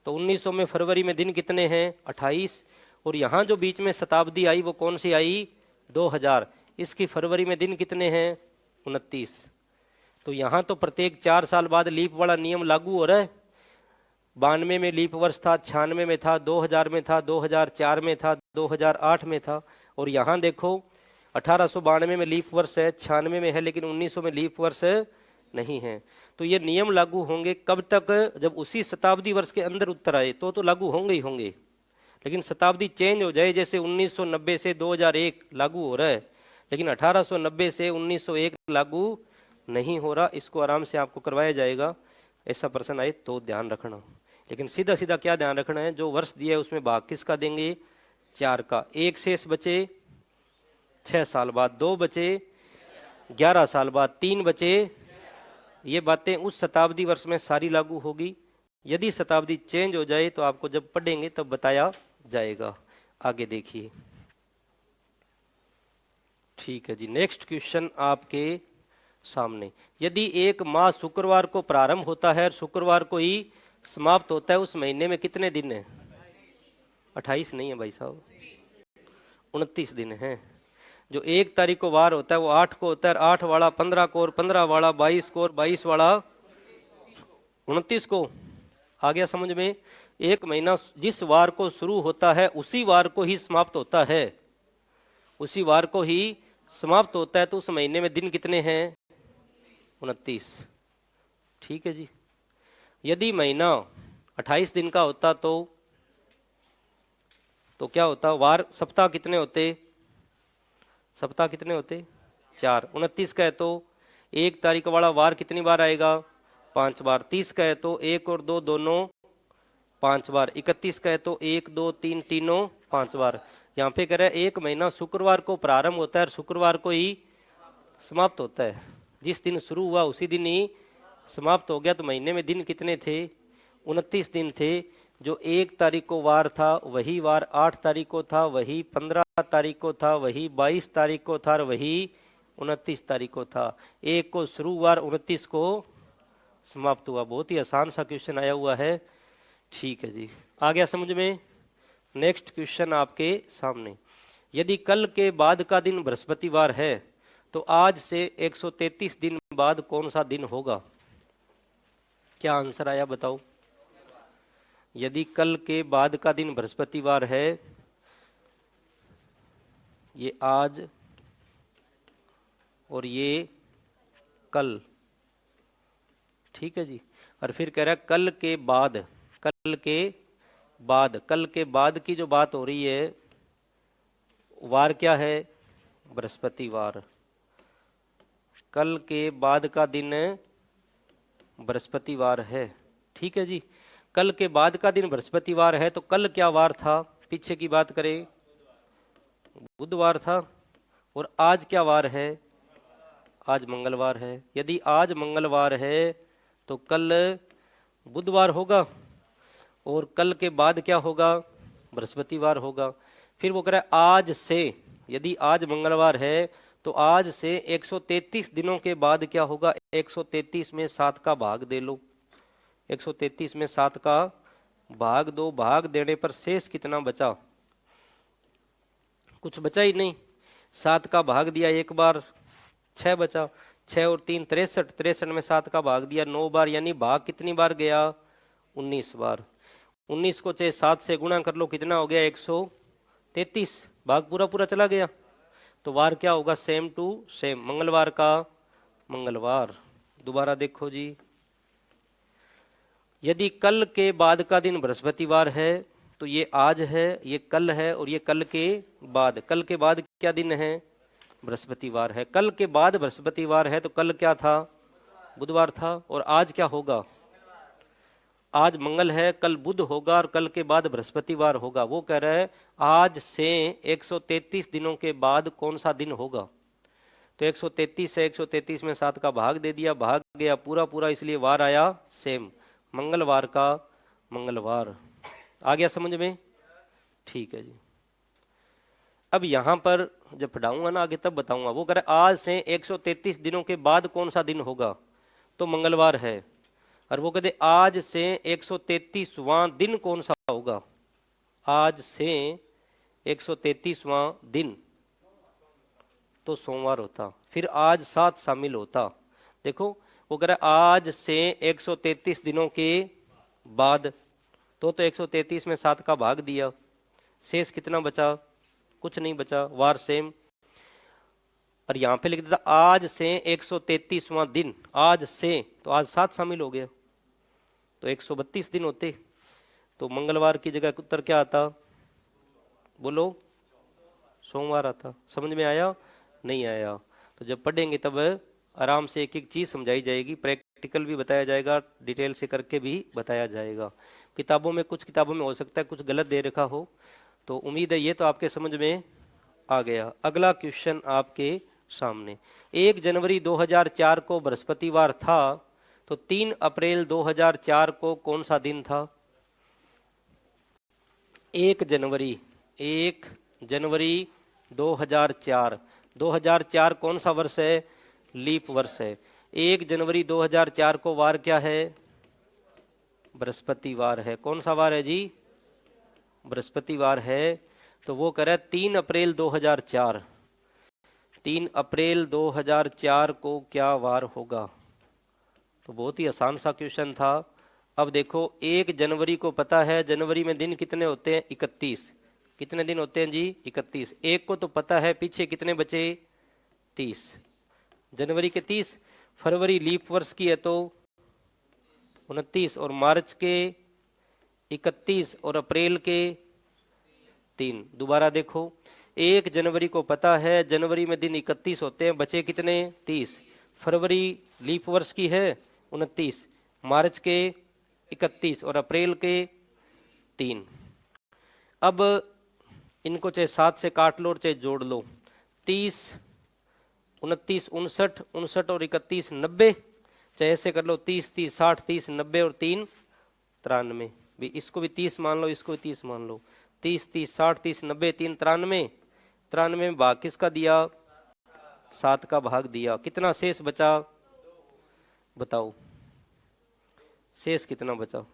तो 1900 में फरवरी में दिन कितने हैं, 28। और यहाँ जो बीच में शताब्दी आई वो कौन सी आई, 2000। इसकी फरवरी में दिन कितने हैं, 29। तो यहाँ तो प्रत्येक 4 साल बाद लीप वाला नियम लागू हो रहा है। 92 में लीप वर्ष था, 96 में था, 2000 में था, 2004 में था, 2008 में था। और यहाँ देखो 1892 में लीप वर्ष है, 96 में है, लेकिन 1900 में लीप वर्ष नहीं है। तो ये नियम लागू होंगे कब तक? जब उसी शताब्दी वर्ष के अंदर उत्तर आए तो लागू होंगे ही होंगे। लेकिन शताब्दी चेंज हो जाए, जैसे 1990 से 2001 लागू हो रहा है, लेकिन 1890 से 1901 लागू नहीं हो रहा। इसको आराम से आपको करवाया जाएगा, ऐसा प्रश्न आए तो ध्यान रखना। लेकिन सीधा सीधा क्या ध्यान रखना है, जो वर्ष दिया है उसमें भाग किसका देंगे? 4 का। 1 शेष बचे 6 साल बाद, 2 बचे 11 साल बाद, 3 बचे। ये बातें उस शताब्दी वर्ष में सारी लागू होगी। यदि शताब्दी चेंज हो जाए तो आपको जब पढ़ेंगे तब बताया जाएगा। आगे देखिए। ठीक है जी, नेक्स्ट क्वेश्चन आपके सामने। यदि एक माह शुक्रवार को प्रारंभ होता है और शुक्रवार को ही समाप्त होता है, उस महीने में कितने दिन है? 28 नहीं है भाई साहब, 29 दिन है। जो 1 तारीख को वार होता है वो 8 को होता है, 8 वाला 15 को, और 15 वाला 22 को, और 22 वाला 29 को। आ गया समझ में? एक महीना जिस वार को शुरू होता है उसी वार को ही समाप्त होता है, उसी वार को ही समाप्त होता है। तो उस महीने में दिन कितने हैं? 29। ठीक है जी। यदि महीना 28 दिन का होता तो क्या होता? वार सप्ताह कितने होते? सप्ताह कितने होते? 4। 29 का है तो 1 तारीख वाला वार कितनी बार आएगा? 5 बार। 30 का है तो 1 और 2 दोनों 5 बार। 31 का है तो 1 2 3 तीनों 5 बार। यहाँ पे कह रहा है एक महीना शुक्रवार को प्रारंभ होता है और शुक्रवार को ही समाप्त होता है। जिस दिन शुरू हुआ उसी दिन ही समाप्त हो गया। तो महीने में दिन कितने थे? 29 दिन थे। जो 1 तारीख को वार था वही वार 8 तारीख को था, वही 15 तारीख को था, वही 22 तारीख को था, और वही 29 तारीख को था। 1 को शुरू हुआ, 29 को समाप्त हुआ। बहुत ही आसान सा क्वेश्चन आया हुआ है। ठीक है जी, आ गया समझ में? नेक्स्ट क्वेश्चन आपके सामने। यदि कल के बाद का दिन बृहस्पतिवार है तो आज से 133 दिन बाद कौन सा दिन होगा? क्या आंसर आया बताओ? यदि कल के बाद का दिन बृहस्पतिवार है, ये आज और ये कल, ठीक है जी। और फिर कह रहा है कल के बाद, कल के बाद, कल के बाद की जो बात हो रही है वार क्या है? बृहस्पतिवार। कल के बाद का दिन बृहस्पतिवार है। ठीक है जी। कल के बाद का दिन बृहस्पतिवार है तो कल क्या वार था? पीछे की बात करें, बुधवार था। और आज क्या वार है? आज मंगलवार है। यदि आज मंगलवार है तो कल बुधवार होगा, और कल के बाद क्या होगा? बृहस्पतिवार होगा। फिर वो कह रहा है आज से, यदि आज मंगलवार है तो आज से 133 दिनों के बाद क्या होगा? 133 में 7 का भाग दे लो। 133 में 7 का भाग दो। भाग देने पर शेष कितना बचा? कुछ बचा ही नहीं। 7 का भाग दिया एक बार, 6 बचा। 6 और 3 63, 63 में 7 का भाग दिया 9 बार, यानी भाग कितनी बार गया? 19 बार। 19 को चाहे 7 से गुणा कर लो, कितना हो गया? 133। भाग पूरा पूरा चला गया। तो वार क्या होगा? सेम टू सेम, मंगलवार का मंगलवार। दोबारा देखो जी। यदि कल के बाद का दिन बृहस्पतिवार है तो ये आज है, ये कल है, और ये कल के बाद। कल के बाद क्या दिन है? बृहस्पतिवार है। कल के बाद बृहस्पतिवार है तो कल क्या था? बुधवार था। और आज क्या होगा? आज मंगल है, कल बुध होगा, और कल के बाद बृहस्पतिवार होगा। वो कह रहा है आज से 133 दिनों के बाद कौन सा दिन होगा? तो 133 से 133 में 7 का भाग दे दिया, भाग गया पूरा पूरा, इसलिए वार आया सेम, मंगलवार का मंगलवार। आ गया समझ में? ठीक है जी। अब यहां पर जब पढ़ाऊंगा ना आगे तब बताऊंगा। वो कह रहा है आज से 133 दिनों के बाद कौन सा दिन होगा? तो मंगलवार है। और वो कहते आज से 133वां दिन कौन सा होगा? आज से 133वां दिन तो सोमवार होता। फिर आज 7 शामिल होता। देखो वो कह रहा है आज से 133 दिनों के बाद, तो 133 में 7 का भाग दिया, शेष कितना बचा? कुछ नहीं बचा, वार सेम। और यहाँ पे लिख देता आज से 133वां दिन, आज से तो आज 7 शामिल हो गया तो 132 दिन होते, तो मंगलवार की जगह उत्तर क्या आता? बोलो, सोमवार आता। समझ में आया? नहीं आया तो जब पढ़ेंगे तब आराम से एक एक चीज़ समझाई जाएगी, प्रैक्टिकल भी बताया जाएगा, डिटेल से करके भी बताया जाएगा। किताबों में, कुछ किताबों में हो सकता है कुछ गलत दे रखा हो, तो उम्मीद है ये तो आपके समझ में आ गया। अगला क्वेश्चन आपके सामने, 1 जनवरी 2004 को बृहस्पतिवार था, तो 3 अप्रैल 2004 को कौन सा दिन था? 1 जनवरी 2004, 2004 कौन सा वर्ष है? लीप वर्ष है। 1 जनवरी 2004 को वार क्या है? बृहस्पतिवार है। कौन सा वार है जी? बृहस्पतिवार है। तो वो करे 3 अप्रैल 2004, 3 अप्रैल 2004 को क्या वार होगा? तो बहुत ही आसान सा क्वेश्चन था। अब देखो 1 जनवरी को पता है, जनवरी में दिन कितने होते हैं? 31। कितने दिन होते हैं जी? 31। 1 को तो पता है, पीछे कितने बचे? 30। जनवरी के 30, फरवरी लीप वर्ष की है तो 29, और मार्च के 31, और अप्रैल के 3। दोबारा देखो, 1 जनवरी को पता है जनवरी में दिन 31 होते हैं, बचे कितने? 30। फरवरी लीप वर्ष की है 29, मार्च के 31 और अप्रैल के 3। अब इनको चाहे 7 से काट लो और चाहे जोड़ लो। 30, 29, 59, 59 और 31 90, चाहे ऐसे कर लो 30, 30, 60, 30, 90 और 3 93 भी। इसको भी 30 मान लो, इसको भी 30 मान लो। 30, 30, 60, 30, 90, 3 93। 93 में भाग किसका दिया? 7 का भाग दिया। कितना शेष बचा? बताओ शेष कितना बचा?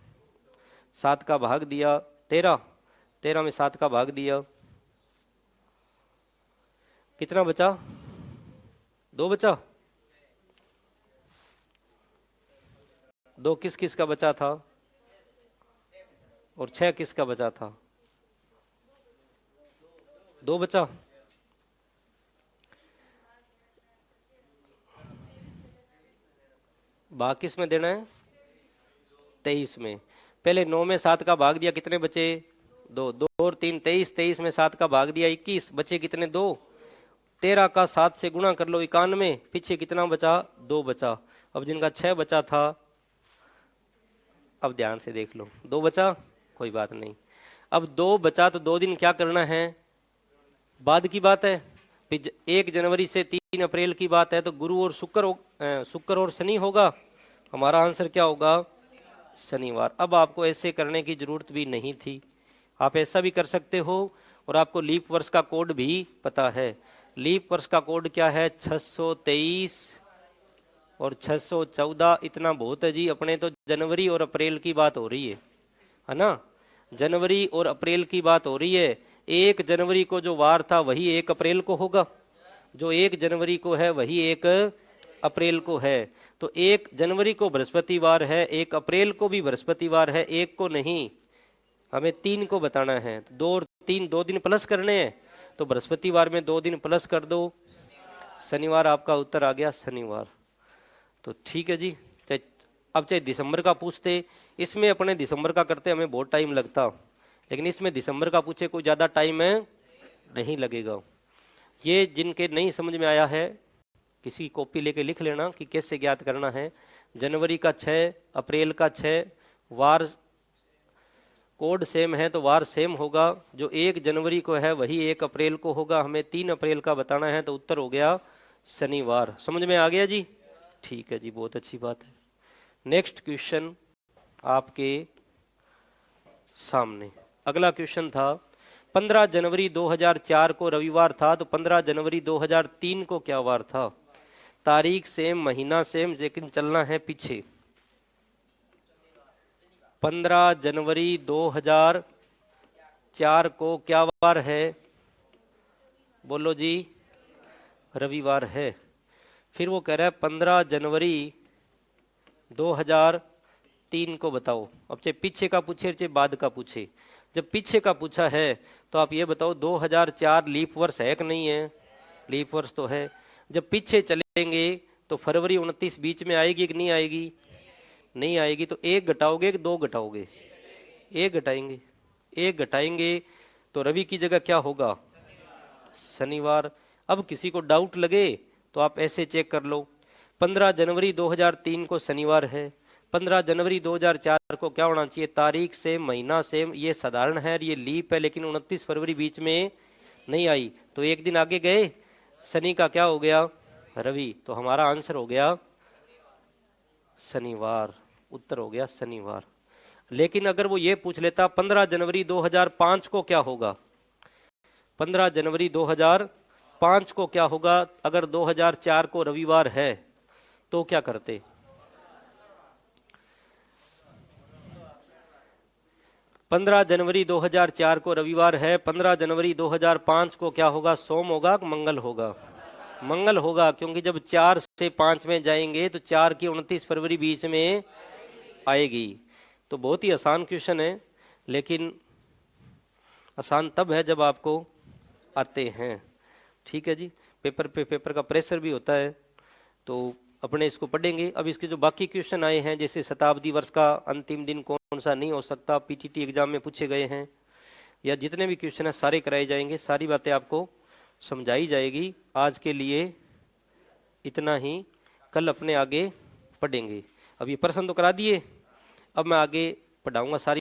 7 का भाग दिया 13, 13 में 7 का भाग दिया, कितना बचा? 2 बचा। 2 किस किस का बचा था? और 6 किसका बचा था? 2 बचा। भाग किस में देना है? 23 में। पहले 9 में 7 का भाग दिया, कितने बचे? 2। 2 और 3 23, 23 में 7 का भाग दिया 21, बचे कितने? 2। 13 का 7 से गुणा कर लो 91, पीछे कितना बचा? 2 बचा। अब जिनका 6 बचा था, अब ध्यान से देख लो, 2 बचा, कोई बात नहीं। अब 2 बचा तो 2 दिन क्या करना है? बाद की बात है। 1 जनवरी से 3 अप्रैल की बात है, तो गुरु और शुक्र और शनि होगा। हमारा आंसर क्या होगा? शनिवार। अब आपको ऐसे करने की जरूरत भी नहीं थी, आप ऐसा भी कर सकते हो। और आपको लीप वर्ष का कोड भी पता है। लीप वर्ष का कोड क्या है? 623 और 614। इतना बहुत है जी। अपने तो जनवरी और अप्रैल की बात हो रही है ना? जनवरी और अप्रैल की बात हो रही है। 1 जनवरी को जो वार था वही 1 अप्रैल को होगा, जो 1 जनवरी को है वही 1 अप्रैल को है। तो 1 जनवरी को बृहस्पतिवार है, 1 अप्रैल को भी बृहस्पतिवार है, 1 को नहीं, हमें 3 को बताना है। 2 और 3 2 दिन प्लस करने हैं, तो बृहस्पतिवार में 2 दिन प्लस कर दो, शनिवार। आपका उत्तर आ गया शनिवार। तो ठीक है जी। अब चाहे दिसंबर का पूछते, इसमें अपने दिसंबर का करते हमें बहुत टाइम लगता, लेकिन इसमें दिसंबर का पूछे कोई ज़्यादा टाइम नहीं लगेगा। ये जिनके नहीं समझ में आया है, किसी कॉपी लेके लिख लेना कि कैसे ज्ञात करना है। जनवरी का 6, अप्रैल का 6, वार कोड सेम है तो वार सेम होगा। जो 1 जनवरी को है वही 1 अप्रैल को होगा। हमें 3 अप्रैल का बताना है, तो उत्तर हो गया शनिवार। समझ में आ गया जी? ठीक है जी, बहुत अच्छी बात है। नेक्स्ट क्वेश्चन आपके सामने। अगला क्वेश्चन था 15 जनवरी 2004 को रविवार था, तो 15 जनवरी 2003 को क्या वार था? तारीख सेम, महीना सेम, लेकिन चलना है पीछे। 15 जनवरी 2004 को क्या वार है? बोलो जी। रविवार है। फिर वो कह रहा है 15 जनवरी 2003 को बताओ। अब चाहे पीछे का पूछे चाहे बाद का पूछे। जब पीछे का पूछा है तो आप ये बताओ 2004 लीप वर्ष है कि नहीं है? लीप वर्ष तो है। जब पीछे चलेंगे तो फरवरी 29 बीच में आएगी कि नहीं आएगी? नहीं आएगी। तो एक घटाओगे कि दो घटाओगे? एक घटाएंगे। एक घटाएंगे तो रवि की जगह क्या होगा? शनिवार। अब किसी को डाउट लगे तो आप ऐसे चेक कर लो, 15 जनवरी 2003 को शनिवार है, 15 जनवरी 2004 को क्या होना चाहिए? तारीख सेम, महीना सेम, ये साधारण है, ये लीप है, लेकिन 29 फरवरी बीच में नहीं आई, तो एक दिन आगे गए, शनि का क्या हो गया? रवि। तो हमारा आंसर हो गया शनिवार, उत्तर हो गया शनिवार। लेकिन अगर वो ये पूछ लेता 15 जनवरी 2005 को क्या होगा, 15 जनवरी 2005 को क्या होगा, अगर 2004 को रविवार है तो क्या करते? 15 जनवरी 2004 को रविवार है, 15 जनवरी 2005 को क्या होगा? सोम होगा कि मंगल होगा? मंगल होगा, क्योंकि जब 4 से 5 में जाएंगे तो 4 की 29 फरवरी बीच में आएगी। तो बहुत ही आसान क्वेश्चन है, लेकिन आसान तब है जब आपको आते हैं। ठीक है जी, पेपर का प्रेशर भी होता है, तो अपने इसको पढ़ेंगे। अब इसके जो बाकी क्वेश्चन आए हैं, जैसे शताब्दी वर्ष का अंतिम दिन कौन सा नहीं हो सकता, पीटीटी एग्जाम में पूछे गए हैं, या जितने भी क्वेश्चन हैं सारे कराए जाएंगे, सारी बातें आपको समझाई जाएगी। आज के लिए इतना ही, कल अपने आगे पढ़ेंगे। अब ये प्रश्न तो करा दिए, अब मैं आगे पढ़ाऊंगा सारी